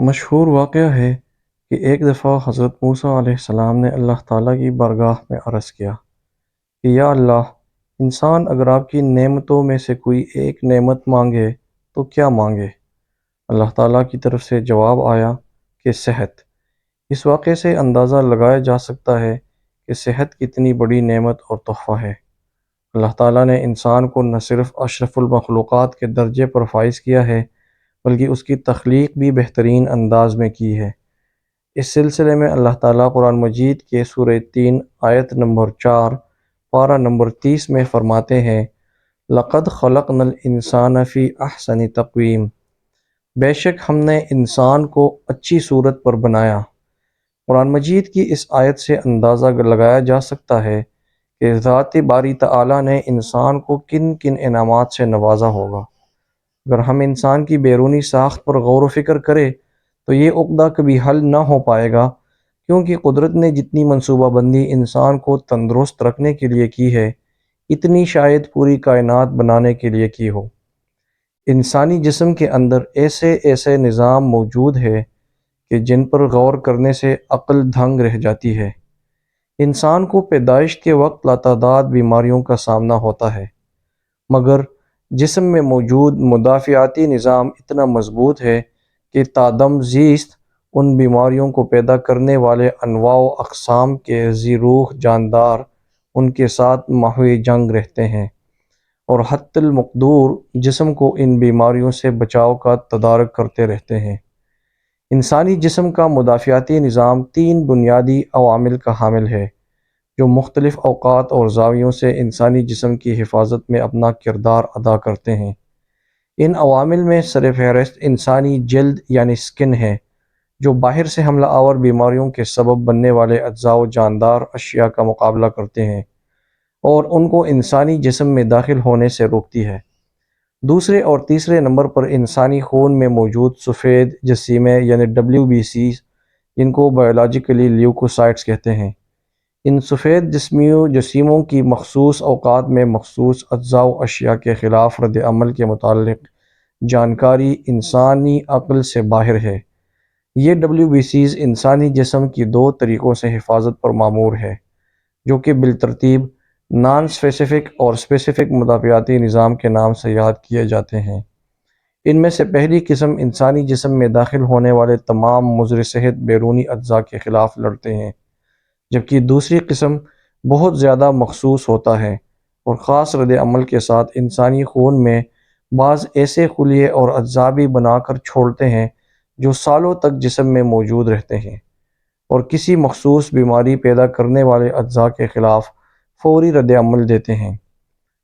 مشہور واقعہ ہے کہ ایک دفعہ حضرت موسیٰ علیہ السلام نے اللہ تعالیٰ کی بارگاہ میں عرض کیا کہ یا اللہ، انسان اگر آپ کی نعمتوں میں سے کوئی ایک نعمت مانگے تو کیا مانگے؟ اللہ تعالیٰ کی طرف سے جواب آیا کہ صحت۔ اس واقعے سے اندازہ لگایا جا سکتا ہے کہ صحت کتنی بڑی نعمت اور تحفہ ہے۔ اللہ تعالیٰ نے انسان کو نہ صرف اشرف المخلوقات کے درجے پر فائز کیا ہے بلکہ اس کی تخلیق بھی بہترین انداز میں کی ہے۔ اس سلسلے میں اللہ تعالیٰ قرآن مجید کے سورہ 3 آیت نمبر 4 پارہ نمبر 30 میں فرماتے ہیں، لَقَدْ خَلَقْنَا الْإِنسَانَ فِي أَحْسَنِ تَقْوِيمٍ، بے شک ہم نے انسان کو اچھی صورت پر بنایا۔ قرآن مجید کی اس آیت سے اندازہ لگایا جا سکتا ہے کہ ذات باری تعالیٰ نے انسان کو کن کن انعامات سے نوازا ہوگا۔ اگر ہم انسان کی بیرونی ساخت پر غور و فکر کریں تو یہ عقدہ کبھی حل نہ ہو پائے گا، کیونکہ قدرت نے جتنی منصوبہ بندی انسان کو تندرست رکھنے کے لیے کی ہے، اتنی شاید پوری کائنات بنانے کے لیے کی ہو۔ انسانی جسم کے اندر ایسے ایسے نظام موجود ہے کہ جن پر غور کرنے سے عقل دھنگ رہ جاتی ہے۔ انسان کو پیدائش کے وقت لاتعداد بیماریوں کا سامنا ہوتا ہے، مگر جسم میں موجود مدافعاتی نظام اتنا مضبوط ہے کہ تادم زیست ان بیماریوں کو پیدا کرنے والے انواع و اقسام کے ذی روح جاندار ان کے ساتھ محو جنگ رہتے ہیں، اور حتی المقدور جسم کو ان بیماریوں سے بچاؤ کا تدارک کرتے رہتے ہیں۔ انسانی جسم کا مدافعاتی نظام 3 بنیادی عوامل کا حامل ہے جو مختلف اوقات اور زاویوں سے انسانی جسم کی حفاظت میں اپنا کردار ادا کرتے ہیں۔ ان عوامل میں سر فہرست انسانی جلد یعنی سکن ہے، جو باہر سے حملہ آور بیماریوں کے سبب بننے والے اجزاء و جاندار اشیاء کا مقابلہ کرتے ہیں اور ان کو انسانی جسم میں داخل ہونے سے روکتی ہے۔ دوسرے اور تیسرے نمبر پر انسانی خون میں موجود سفید جسیمے یعنی WBCs، جن کو بایولوجیکلی لیوکوسائٹس کہتے ہیں۔ ان سفید جسیموں کی مخصوص اوقات میں مخصوص اجزاء و اشیاء کے خلاف رد عمل کے متعلق جانکاری انسانی عقل سے باہر ہے۔ یہ WBCs انسانی جسم کی 2 طریقوں سے حفاظت پر مامور ہے، جو کہ بالترتیب نان اسپیسیفک اور اسپیسیفک مدافعاتی نظام کے نام سے یاد کیے جاتے ہیں۔ ان میں سے پہلی قسم انسانی جسم میں داخل ہونے والے تمام مضر صحت بیرونی اجزاء کے خلاف لڑتے ہیں، جبکہ دوسری قسم بہت زیادہ مخصوص ہوتا ہے اور خاص رد عمل کے ساتھ انسانی خون میں بعض ایسے خلیے اور اجزاء بھی بنا کر چھوڑتے ہیں جو سالوں تک جسم میں موجود رہتے ہیں اور کسی مخصوص بیماری پیدا کرنے والے اجزاء کے خلاف فوری رد عمل دیتے ہیں،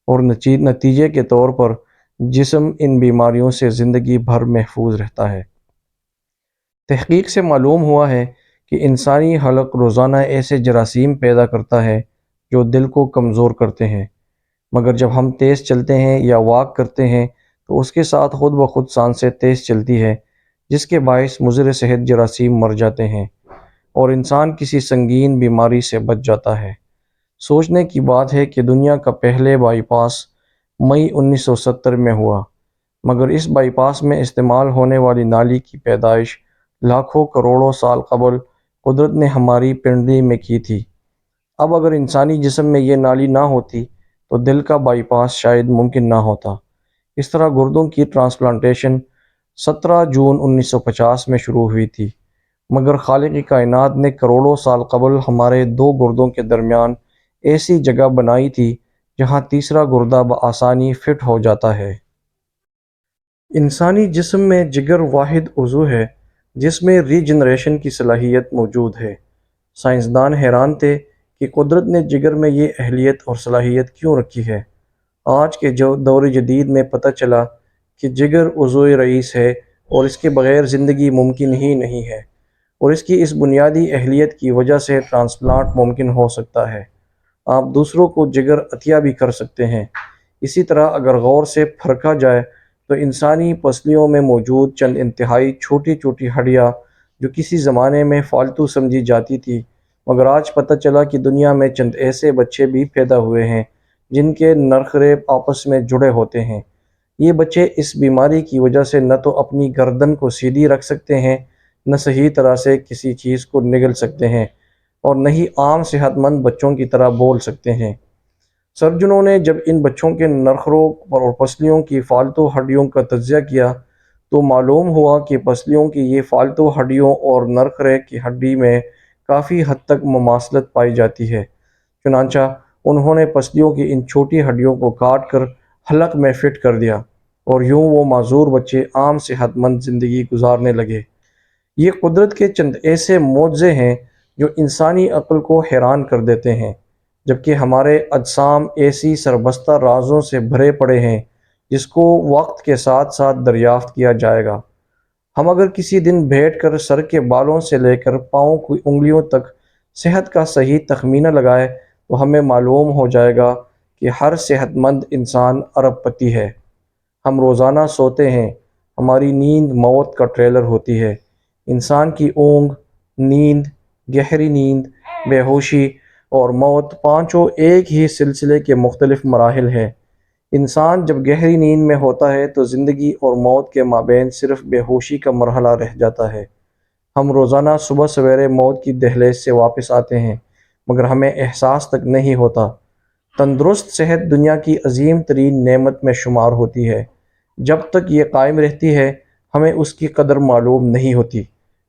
اور نتیجے کے طور پر جسم ان بیماریوں سے زندگی بھر محفوظ رہتا ہے۔ تحقیق سے معلوم ہوا ہے کہ انسانی حلق روزانہ ایسے جراثیم پیدا کرتا ہے جو دل کو کمزور کرتے ہیں، مگر جب ہم تیز چلتے ہیں یا واک کرتے ہیں تو اس کے ساتھ خود بخود سانسیں تیز چلتی ہے، جس کے باعث مضر صحت جراثیم مر جاتے ہیں اور انسان کسی سنگین بیماری سے بچ جاتا ہے۔ سوچنے کی بات ہے کہ دنیا کا پہلے بائی پاس مئی 1970 میں ہوا، مگر اس بائی پاس میں استعمال ہونے والی نالی کی پیدائش لاکھوں کروڑوں سال قبل قدرت نے ہماری پنڈلی میں کی تھی۔ اب اگر انسانی جسم میں یہ نالی نہ ہوتی تو دل کا بائی پاس شاید ممکن نہ ہوتا۔ اس طرح گردوں کی ٹرانسپلانٹیشن 17 جون 1950 میں شروع ہوئی تھی، مگر خالق کائنات نے کروڑوں سال قبل ہمارے 2 گردوں کے درمیان ایسی جگہ بنائی تھی جہاں تیسرا گردہ بآسانی فٹ ہو جاتا ہے۔ انسانی جسم میں جگر واحد عضو ہے جس میں ری جنریشن کی صلاحیت موجود ہے۔ سائنسدان حیران تھے کہ قدرت نے جگر میں یہ اہلیت اور صلاحیت کیوں رکھی ہے۔ آج کے دور جدید میں پتہ چلا کہ جگر عضو رئیس ہے اور اس کے بغیر زندگی ممکن ہی نہیں ہے، اور اس کی اس بنیادی اہلیت کی وجہ سے ٹرانسپلانٹ ممکن ہو سکتا ہے۔ آپ دوسروں کو جگر عطیہ بھی کر سکتے ہیں۔ اسی طرح اگر غور سے پرکھا جائے تو انسانی پسلیوں میں موجود چند انتہائی چھوٹی چھوٹی ہڈیاں جو کسی زمانے میں فالتو سمجھی جاتی تھی، مگر آج پتہ چلا کہ دنیا میں چند ایسے بچے بھی پیدا ہوئے ہیں جن کے نرخرے آپس میں جڑے ہوتے ہیں۔ یہ بچے اس بیماری کی وجہ سے نہ تو اپنی گردن کو سیدھی رکھ سکتے ہیں، نہ صحیح طرح سے کسی چیز کو نگل سکتے ہیں اور نہ ہی عام صحت مند بچوں کی طرح بول سکتے ہیں۔ سرجنوں نے جب ان بچوں کے نرخوں اور پسلیوں کی فالتو ہڈیوں کا تجزیہ کیا تو معلوم ہوا کہ پسلیوں کی یہ فالتو ہڈیوں اور نرخرے کی ہڈی میں کافی حد تک مماثلت پائی جاتی ہے۔ چنانچہ انہوں نے پسلیوں کی ان چھوٹی ہڈیوں کو کاٹ کر حلق میں فٹ کر دیا اور یوں وہ معذور بچے عام صحت مند زندگی گزارنے لگے۔ یہ قدرت کے چند ایسے معجزے ہیں جو انسانی عقل کو حیران کر دیتے ہیں، جبکہ ہمارے اجسام ایسی سربستہ رازوں سے بھرے پڑے ہیں جس کو وقت کے ساتھ ساتھ دریافت کیا جائے گا۔ ہم اگر کسی دن بیٹھ کر سر کے بالوں سے لے کر پاؤں کی انگلیوں تک صحت کا صحیح تخمینہ لگائے تو ہمیں معلوم ہو جائے گا کہ ہر صحت مند انسان ارب پتی ہے۔ ہم روزانہ سوتے ہیں، ہماری نیند موت کا ٹریلر ہوتی ہے۔ انسان کی اونگ، نیند، گہری نیند، بے ہوشی اور موت پانچوں ایک ہی سلسلے کے مختلف مراحل ہیں۔ انسان جب گہری نیند میں ہوتا ہے تو زندگی اور موت کے مابین صرف بے ہوشی کا مرحلہ رہ جاتا ہے۔ ہم روزانہ صبح سویرے موت کی دہلیز سے واپس آتے ہیں مگر ہمیں احساس تک نہیں ہوتا۔ تندرست صحت دنیا کی عظیم ترین نعمت میں شمار ہوتی ہے۔ جب تک یہ قائم رہتی ہے ہمیں اس کی قدر معلوم نہیں ہوتی،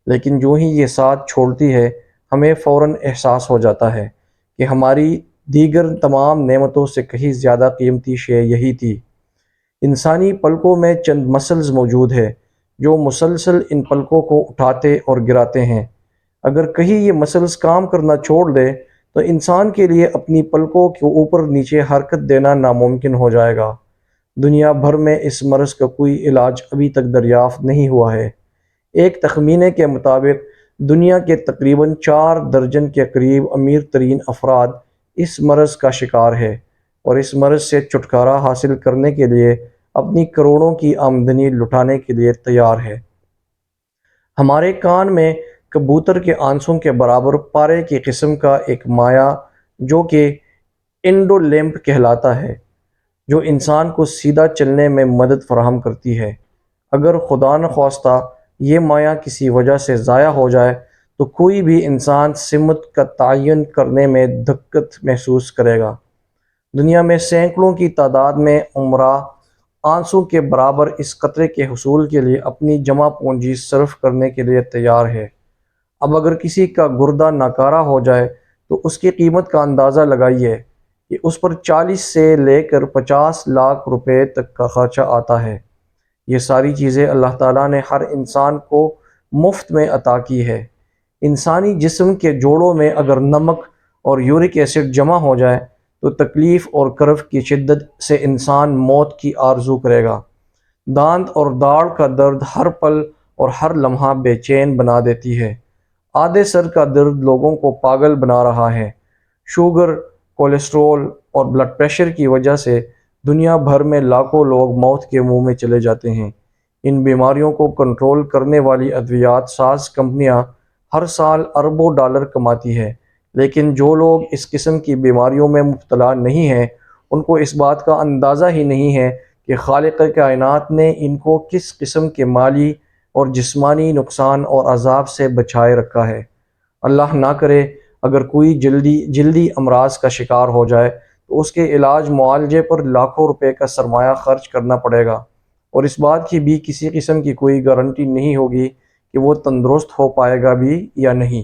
لیکن جو ہی یہ ساتھ چھوڑتی ہے ہمیں فوراً احساس ہو جاتا ہے کہ ہماری دیگر تمام نعمتوں سے کہیں زیادہ قیمتی شے یہی تھی۔ انسانی پلکوں میں چند مسلز موجود ہیں جو مسلسل ان پلکوں کو اٹھاتے اور گراتے ہیں۔ اگر کہیں یہ مسلز کام کرنا چھوڑ دے تو انسان کے لیے اپنی پلکوں کے اوپر نیچے حرکت دینا ناممکن ہو جائے گا۔ دنیا بھر میں اس مرض کا کوئی علاج ابھی تک دریافت نہیں ہوا ہے۔ ایک تخمینے کے مطابق دنیا کے تقریباً 4 درجن کے قریب امیر ترین افراد اس مرض کا شکار ہے اور اس مرض سے چھٹکارا حاصل کرنے کے لیے اپنی کروڑوں کی آمدنی لٹانے کے لیے تیار ہے۔ ہمارے کان میں کبوتر کے آنسوں کے برابر پارے کی قسم کا ایک مایع جو کہ انڈولیمپ کہلاتا ہے، جو انسان کو سیدھا چلنے میں مدد فراہم کرتی ہے۔ اگر خدا نخواستہ یہ مایع کسی وجہ سے ضائع ہو جائے تو کوئی بھی انسان سمت کا تعین کرنے میں دقت محسوس کرے گا۔ دنیا میں سینکڑوں کی تعداد میں امراء آنسوں کے برابر اس قطرے کے حصول کے لیے اپنی جمع پونجی صرف کرنے کے لیے تیار ہے۔ اب اگر کسی کا گردہ ناکارہ ہو جائے تو اس کی قیمت کا اندازہ لگائیے کہ اس پر 40 سے لے کر 50 لاکھ روپے تک کا خرچہ آتا ہے۔ یہ ساری چیزیں اللہ تعالیٰ نے ہر انسان کو مفت میں عطا کی ہے۔ انسانی جسم کے جوڑوں میں اگر نمک اور یورک ایسڈ جمع ہو جائے تو تکلیف اور کرب کی شدت سے انسان موت کی آرزو کرے گا۔ دانت اور داڑھ کا درد ہر پل اور ہر لمحہ بے چین بنا دیتی ہے۔ آدھے سر کا درد لوگوں کو پاگل بنا رہا ہے۔ شوگر، کولیسٹرول اور بلڈ پریشر کی وجہ سے دنیا بھر میں لاکھوں لوگ موت کے منہ میں چلے جاتے ہیں۔ ان بیماریوں کو کنٹرول کرنے والی ادویات ساز کمپنیاں ہر سال اربوں ڈالر کماتی ہیں، لیکن جو لوگ اس قسم کی بیماریوں میں مبتلا نہیں ہیں ان کو اس بات کا اندازہ ہی نہیں ہے کہ خالق کائنات نے ان کو کس قسم کے مالی اور جسمانی نقصان اور عذاب سے بچائے رکھا ہے۔ اللہ نہ کرے اگر کوئی جلدی امراض کا شکار ہو جائے تو اس کے علاج معالجے پر لاکھوں روپے کا سرمایہ خرچ کرنا پڑے گا، اور اس بات کی بھی کسی قسم کی کوئی گارنٹی نہیں ہوگی کہ وہ تندرست ہو پائے گا بھی یا نہیں۔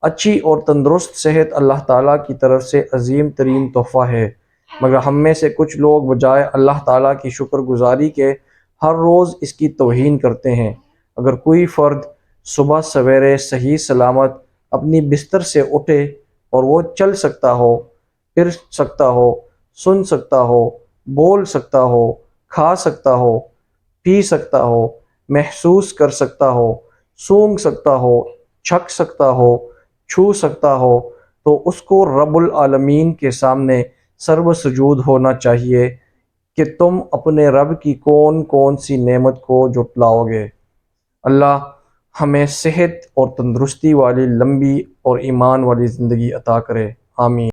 اچھی اور تندرست صحت اللہ تعالیٰ کی طرف سے عظیم ترین تحفہ ہے، مگر ہم میں سے کچھ لوگ بجائے اللہ تعالیٰ کی شکر گزاری کے ہر روز اس کی توہین کرتے ہیں۔ اگر کوئی فرد صبح سویرے صحیح سلامت اپنی بستر سے اٹھے اور وہ چل سکتا ہو، پھر سکتا ہو، سن سکتا ہو، بول سکتا ہو، کھا سکتا ہو، پی سکتا ہو، محسوس کر سکتا ہو، سونگھ سکتا ہو، چھک سکتا ہو، چھو سکتا ہو، تو اس کو رب العالمین کے سامنے سرو سجود ہونا چاہیے کہ تم اپنے رب کی کون کون سی نعمت کو جھٹلاؤ گے۔ اللہ ہمیں صحت اور تندرستی والی لمبی اور ایمان والی زندگی عطا کرے، آمین۔